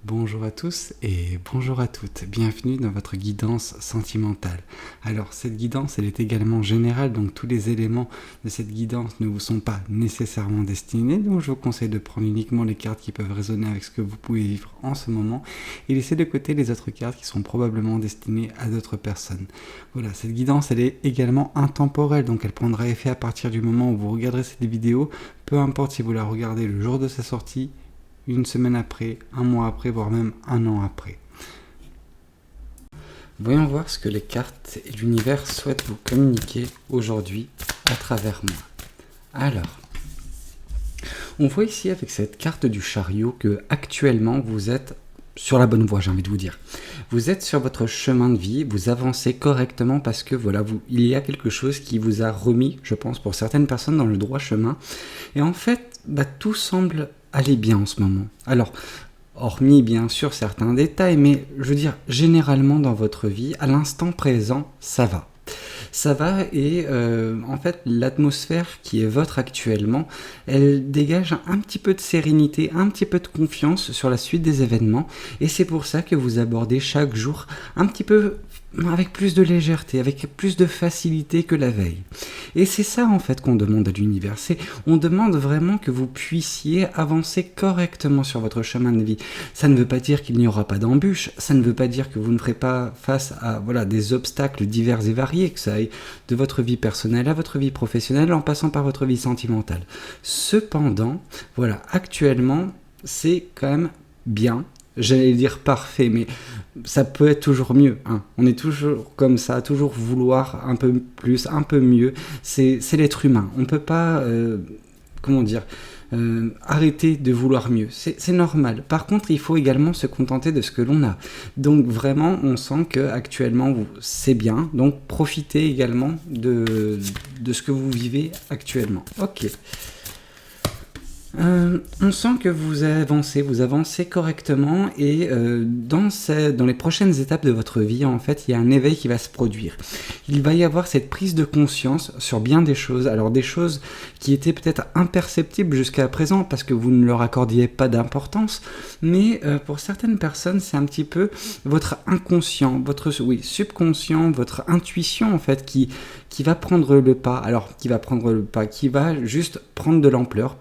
Bonjour à tous et bonjour à toutes, bienvenue dans votre guidance sentimentale. Alors cette guidance elle est également générale, donc tous les éléments de cette guidance ne vous sont pas nécessairement destinés, donc je vous conseille de prendre uniquement les cartes qui peuvent résonner avec ce que vous pouvez vivre en ce moment et laisser de côté les autres cartes qui sont probablement destinées à d'autres personnes. Voilà, cette guidance elle est également intemporelle, donc elle prendra effet à partir du moment où vous regarderez cette vidéo, peu importe si vous la regardez le jour de sa sortie, une semaine après, un mois après, voire même un an après. Voyons voir ce que les cartes et l'univers souhaitent vous communiquer aujourd'hui à travers moi. Alors, on voit ici avec cette carte du chariot que actuellement vous êtes sur la bonne voie, j'ai envie de vous dire. Vous êtes sur votre chemin de vie, vous avancez correctement parce que voilà, il y a quelque chose qui vous a remis, je pense, pour certaines personnes dans le droit chemin. Et en fait, tout semble aller bien en ce moment. Alors, hormis bien sûr certains détails, mais je veux dire, généralement dans votre vie, à l'instant présent, ça va. Ça va et en fait l'atmosphère qui est votre actuellement, elle dégage un petit peu de sérénité, un petit peu de confiance sur la suite des événements et c'est pour ça que vous abordez chaque jour un petit peu avec plus de légèreté, avec plus de facilité que la veille. Et c'est ça en fait qu'on demande à l'univers, on demande vraiment que vous puissiez avancer correctement sur votre chemin de vie. Ça ne veut pas dire qu'il n'y aura pas d'embûches, ça ne veut pas dire que vous ne ferez pas face à des obstacles divers et variés, que ça aille de votre vie personnelle à votre vie professionnelle en passant par votre vie sentimentale. Cependant, actuellement, c'est quand même bien. J'allais dire parfait, mais ça peut être toujours mieux. On est toujours comme ça, toujours vouloir un peu plus, un peu mieux. C'est l'être humain. On ne peut pas, arrêter de vouloir mieux. C'est normal. Par contre, il faut également se contenter de ce que l'on a. Donc vraiment, on sent qu'actuellement, c'est bien. Donc profitez également de ce que vous vivez actuellement. Ok. On sent que vous avancez correctement et dans les prochaines étapes de votre vie, en fait, il y a un éveil qui va se produire. Il va y avoir cette prise de conscience sur bien des choses, alors des choses qui étaient peut-être imperceptibles jusqu'à présent parce que vous ne leur accordiez pas d'importance, mais pour certaines personnes, c'est un petit peu votre inconscient, votre subconscient, votre intuition en fait qui va prendre le pas, qui va juste prendre de l'ampleur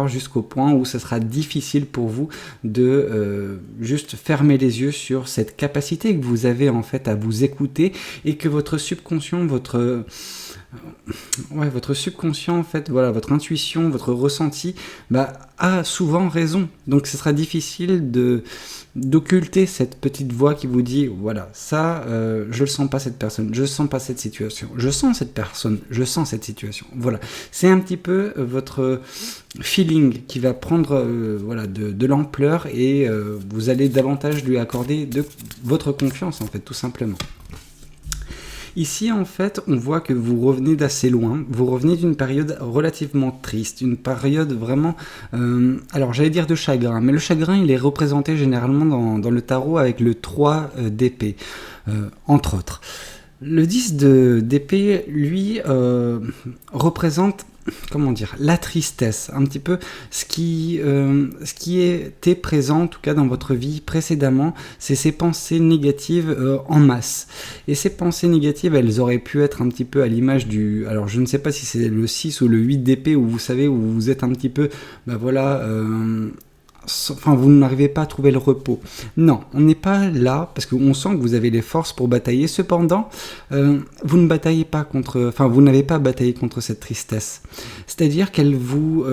jusqu'au point où ce sera difficile pour vous de juste fermer les yeux sur cette capacité que vous avez en fait à vous écouter et que votre subconscient, votre subconscient en fait, votre intuition, votre ressenti a souvent raison. Donc ce sera difficile d'occulter cette petite voix qui vous dit je ne sens pas cette personne, je sens pas cette situation, je sens cette personne, je sens cette situation. Voilà, c'est un petit peu votre feeling qui va prendre de l'ampleur et vous allez davantage lui accorder de votre confiance en fait, tout simplement. Ici, en fait, on voit que vous revenez d'assez loin, vous revenez d'une période relativement triste, une période vraiment, j'allais dire de chagrin, mais le chagrin, il est représenté généralement dans le tarot avec le 3 d'épée, entre autres. Le 10 d'épée, lui, représente la tristesse, un petit peu ce qui était présent en tout cas dans votre vie précédemment, c'est ces pensées négatives en masse. Et ces pensées négatives, elles auraient pu être un petit peu à l'image alors je ne sais pas si c'est le 6 ou le 8 d'épée où vous savez, où vous êtes un petit peu, vous n'arrivez pas à trouver le repos. Non, on n'est pas là, parce qu'on sent que vous avez les forces pour batailler. Cependant, vous n'avez pas bataillé contre cette tristesse. C'est-à-dire qu'elle vous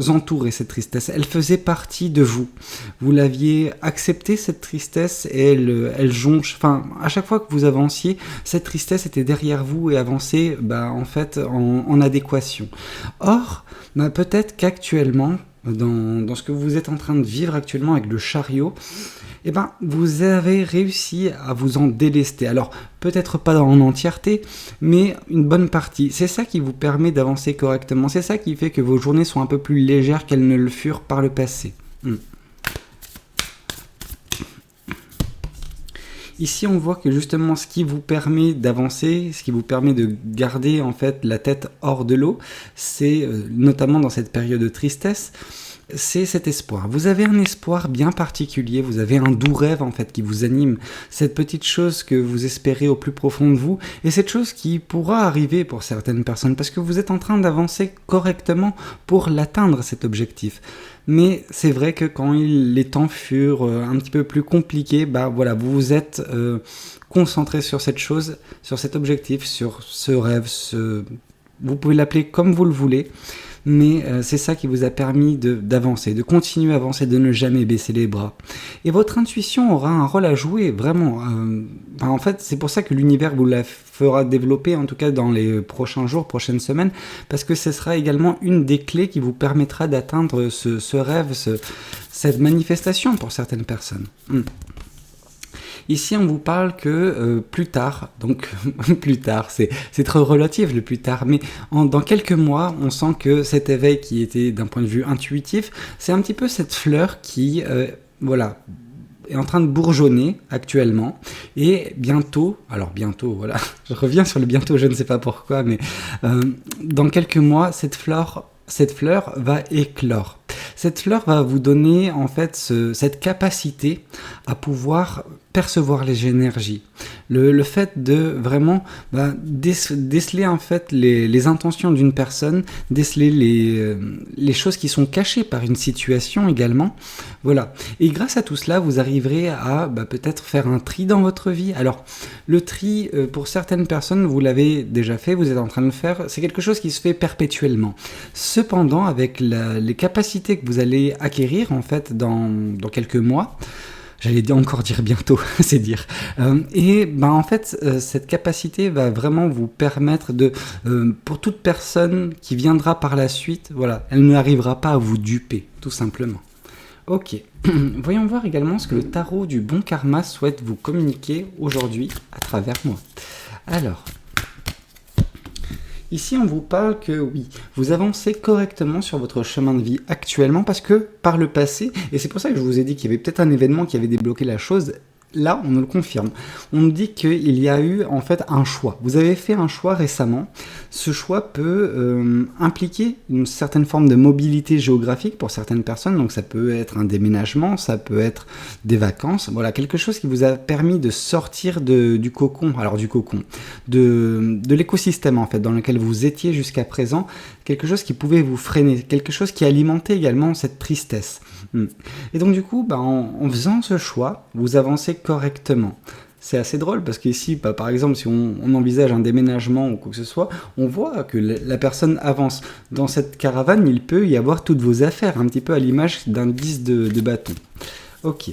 entourait, cette tristesse. Elle faisait partie de vous. Vous l'aviez acceptée, cette tristesse, et elle jonche. À chaque fois que vous avanciez, cette tristesse était derrière vous et avançait, en adéquation. Or, peut-être qu'actuellement, dans ce que vous êtes en train de vivre actuellement avec le chariot, vous avez réussi à vous en délester. Alors, peut-être pas en entièreté, mais une bonne partie. C'est ça qui vous permet d'avancer correctement. C'est ça qui fait que vos journées sont un peu plus légères qu'elles ne le furent par le passé. Ici, on voit que justement, ce qui vous permet d'avancer, ce qui vous permet de garder en fait la tête hors de l'eau, c'est notamment dans cette période de tristesse, c'est cet espoir. Vous avez un espoir bien particulier, vous avez un doux rêve en fait qui vous anime, cette petite chose que vous espérez au plus profond de vous, et cette chose qui pourra arriver pour certaines personnes, parce que vous êtes en train d'avancer correctement pour l'atteindre cet objectif. Mais c'est vrai que quand les temps furent un petit peu plus compliqués, voilà, vous vous êtes concentré sur cette chose, sur cet objectif, sur ce rêve, vous pouvez l'appeler comme vous le voulez, mais c'est ça qui vous a permis d'avancer, de continuer à avancer, de ne jamais baisser les bras. Et votre intuition aura un rôle à jouer, vraiment. En fait, c'est pour ça que l'univers vous la fera développer, en tout cas dans les prochains jours, prochaines semaines, parce que ce sera également une des clés qui vous permettra d'atteindre ce rêve, cette manifestation pour certaines personnes. Ici, on vous parle que plus tard, donc plus tard, c'est très relatif le plus tard, mais dans quelques mois, on sent que cet éveil qui était d'un point de vue intuitif, c'est un petit peu cette fleur qui, voilà, est en train de bourgeonner actuellement, et bientôt, voilà, je reviens sur le bientôt, je ne sais pas pourquoi, mais dans quelques mois, cette fleur va éclore. Cette fleur va vous donner en fait cette capacité à pouvoir percevoir les énergies. Le fait de vraiment déceler en fait les intentions d'une personne, déceler les choses qui sont cachées par une situation également. Voilà. Et grâce à tout cela, vous arriverez à peut-être faire un tri dans votre vie. Alors, le tri, pour certaines personnes, vous l'avez déjà fait, vous êtes en train de le faire, c'est quelque chose qui se fait perpétuellement. Cependant, avec les capacités que vous allez acquérir en fait dans quelques mois, j'allais encore dire bientôt, c'est dire. En fait, cette capacité va vraiment vous permettre pour toute personne qui viendra par la suite, voilà, elle n'arrivera pas à vous duper, tout simplement. Ok, voyons voir également ce que le tarot du bon karma souhaite vous communiquer aujourd'hui à travers moi. Alors, ici on vous parle que oui, vous avancez correctement sur votre chemin de vie actuellement parce que par le passé, et c'est pour ça que je vous ai dit qu'il y avait peut-être un événement qui avait débloqué la chose, là on nous le confirme. On nous dit qu'il y a eu en fait un choix. Vous avez fait un choix récemment. Ce choix peut impliquer une certaine forme de mobilité géographique pour certaines personnes, donc ça peut être un déménagement, ça peut être des vacances, voilà, quelque chose qui vous a permis de sortir du cocon, de l'écosystème en fait, dans lequel vous étiez jusqu'à présent, quelque chose qui pouvait vous freiner, quelque chose qui alimentait également cette tristesse. Et donc du coup, en faisant ce choix, vous avancez correctement. C'est assez drôle parce qu'ici, par exemple, si on envisage un déménagement ou quoi que ce soit, on voit que la personne avance. Dans cette caravane, il peut y avoir toutes vos affaires, un petit peu à l'image d'un 10 de bâton. Ok.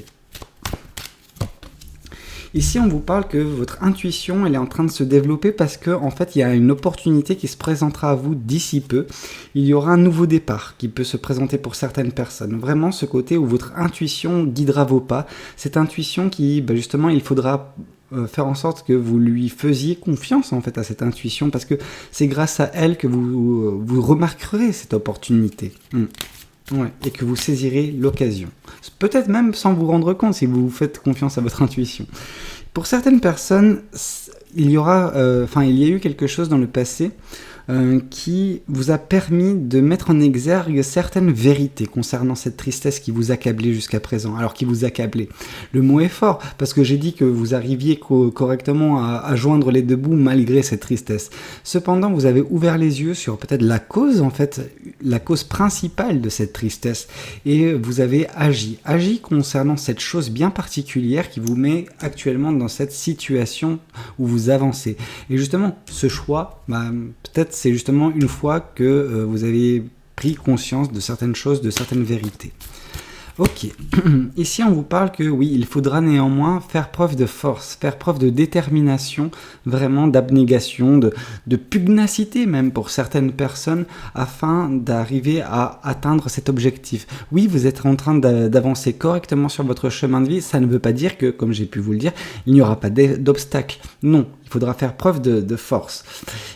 Ici, on vous parle que votre intuition, elle est en train de se développer parce que, en fait, il y a une opportunité qui se présentera à vous d'ici peu. Il y aura un nouveau départ qui peut se présenter pour certaines personnes. Vraiment, ce côté où votre intuition guidera vos pas. Cette intuition qui, justement, il faudra faire en sorte que vous lui faisiez confiance, en fait, à cette intuition parce que c'est grâce à elle que vous remarquerez cette opportunité. Ouais, et que vous saisirez l'occasion. Peut-être même sans vous rendre compte si vous faites confiance à votre intuition. Pour certaines personnes, il y a eu quelque chose dans le passé qui vous a permis de mettre en exergue certaines vérités concernant cette tristesse qui vous accablait jusqu'à présent. Alors qui vous accablait. Le mot est fort, parce que j'ai dit que vous arriviez correctement à joindre les deux bouts malgré cette tristesse. Cependant, vous avez ouvert les yeux sur peut-être la cause, en fait, la cause principale de cette tristesse, et vous avez agi concernant cette chose bien particulière qui vous met actuellement dans cette situation où vous avancez. Et justement, ce choix, peut-être c'est justement une fois que vous avez pris conscience de certaines choses, de certaines vérités. Ok, ici on vous parle que oui, il faudra néanmoins faire preuve de force, faire preuve de détermination, vraiment d'abnégation, de pugnacité même pour certaines personnes afin d'arriver à atteindre cet objectif. Oui, vous êtes en train d'avancer correctement sur votre chemin de vie, ça ne veut pas dire que, comme j'ai pu vous le dire, il n'y aura pas d'obstacles. Non, il faudra faire preuve de force.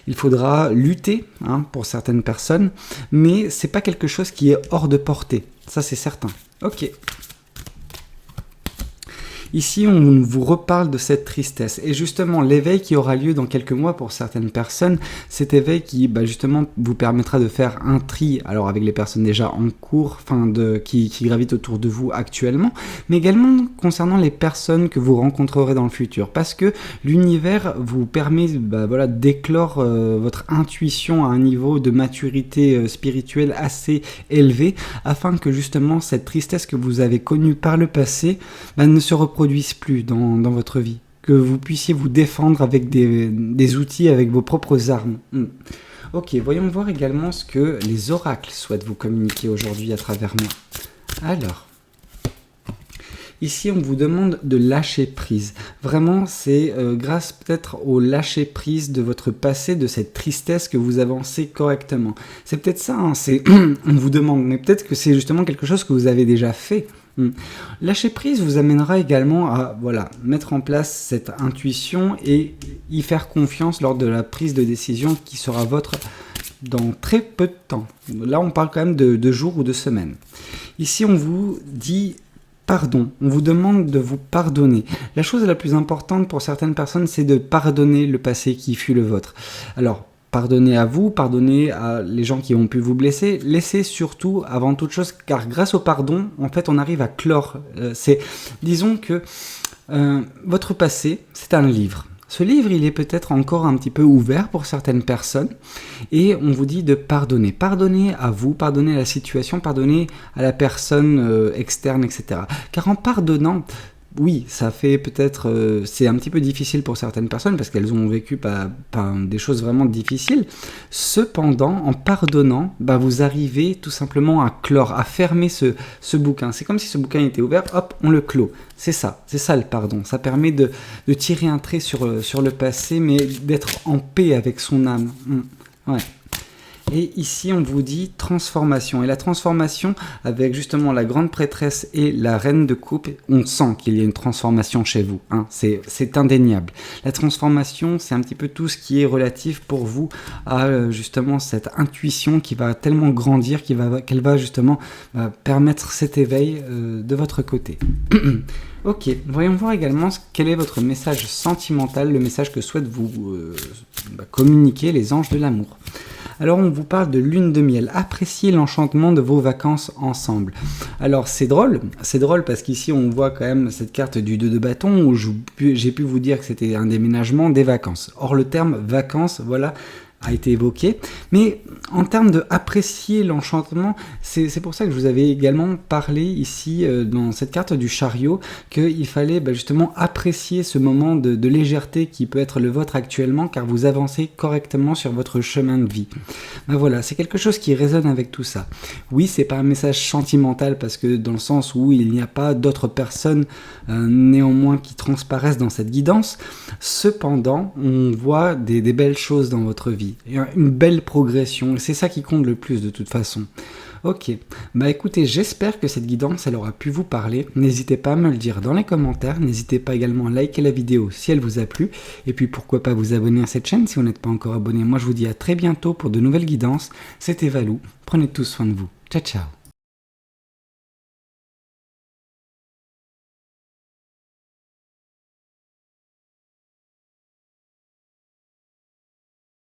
Il faudra lutter pour certaines personnes, mais c'est pas quelque chose qui est hors de portée, ça c'est certain. Ok. Ici, on vous reparle de cette tristesse. Et justement, l'éveil qui aura lieu dans quelques mois pour certaines personnes, cet éveil qui justement vous permettra de faire un tri, alors avec les personnes déjà en cours, qui gravitent autour de vous actuellement, mais également concernant les personnes que vous rencontrerez dans le futur. Parce que l'univers vous permet d'éclore votre intuition à un niveau de maturité spirituelle assez élevé, afin que justement cette tristesse que vous avez connue par le passé ne se reproduise plus dans votre vie, que vous puissiez vous défendre avec des outils, avec vos propres armes. Ok, voyons voir également ce que les oracles souhaitent vous communiquer aujourd'hui à travers moi. Alors, ici, on vous demande de lâcher prise. Vraiment, c'est grâce peut-être au lâcher prise de votre passé, de cette tristesse que vous avancez correctement. C'est peut-être ça, on vous demande, mais peut-être que c'est justement quelque chose que vous avez déjà fait. Lâcher prise vous amènera également à mettre en place cette intuition et y faire confiance lors de la prise de décision qui sera votre dans très peu de temps. Là, on parle quand même de jours ou de semaines. Ici, on vous dit pardon. On vous demande de vous pardonner. La chose la plus importante pour certaines personnes, c'est de pardonner le passé qui fut le vôtre. Alors, pardonnez à vous, pardonnez à les gens qui ont pu vous blesser, laissez surtout avant toute chose, car grâce au pardon, en fait, on arrive à clore. Disons que votre passé, c'est un livre. Ce livre, il est peut-être encore un petit peu ouvert pour certaines personnes, et on vous dit de pardonner. Pardonnez à vous, pardonnez à la situation, pardonnez à la personne externe, etc. Car en pardonnant, oui, ça fait peut-être, c'est un petit peu difficile pour certaines personnes parce qu'elles ont vécu des choses vraiment difficiles. Cependant, en pardonnant, vous arrivez tout simplement à clore, à fermer ce bouquin. C'est comme si ce bouquin était ouvert, hop, on le clôt. C'est ça le pardon. Ça permet de tirer un trait sur le passé, mais d'être en paix avec son âme. Ouais. Et ici, on vous dit transformation. Et la transformation, avec justement la grande prêtresse et la reine de coupe, on sent qu'il y a une transformation chez vous. C'est indéniable. La transformation, c'est un petit peu tout ce qui est relatif pour vous à justement cette intuition qui va tellement grandir qu'elle va justement permettre cet éveil de votre côté. Ok, voyons voir également quel est votre message sentimental, le message que souhaitent vous communiquer les anges de l'amour. Alors on vous parle de lune de miel, appréciez l'enchantement de vos vacances ensemble. Alors c'est drôle parce qu'ici on voit quand même cette carte du 2 de bâton où j'ai pu vous dire que c'était un déménagement des vacances. Or le terme vacances, a été évoqué, mais en termes de apprécier l'enchantement, c'est pour ça que je vous avais également parlé ici dans cette carte du chariot qu'il fallait justement apprécier ce moment de légèreté qui peut être le vôtre actuellement car vous avancez correctement sur votre chemin de vie. C'est quelque chose qui résonne avec tout ça. Oui, c'est pas un message sentimental parce que dans le sens où il n'y a pas d'autres personnes néanmoins qui transparaissent dans cette guidance, cependant on voit des belles choses dans votre vie. Une belle progression, et c'est ça qui compte le plus de toute façon. Ok, écoutez, j'espère que cette guidance, elle aura pu vous parler. N'hésitez pas à me le dire dans les commentaires, n'hésitez pas également à liker la vidéo si elle vous a plu, et puis pourquoi pas vous abonner à cette chaîne si vous n'êtes pas encore abonné. Moi je vous dis à très bientôt pour de nouvelles guidances, c'était Valou, prenez tous soin de vous, ciao ciao.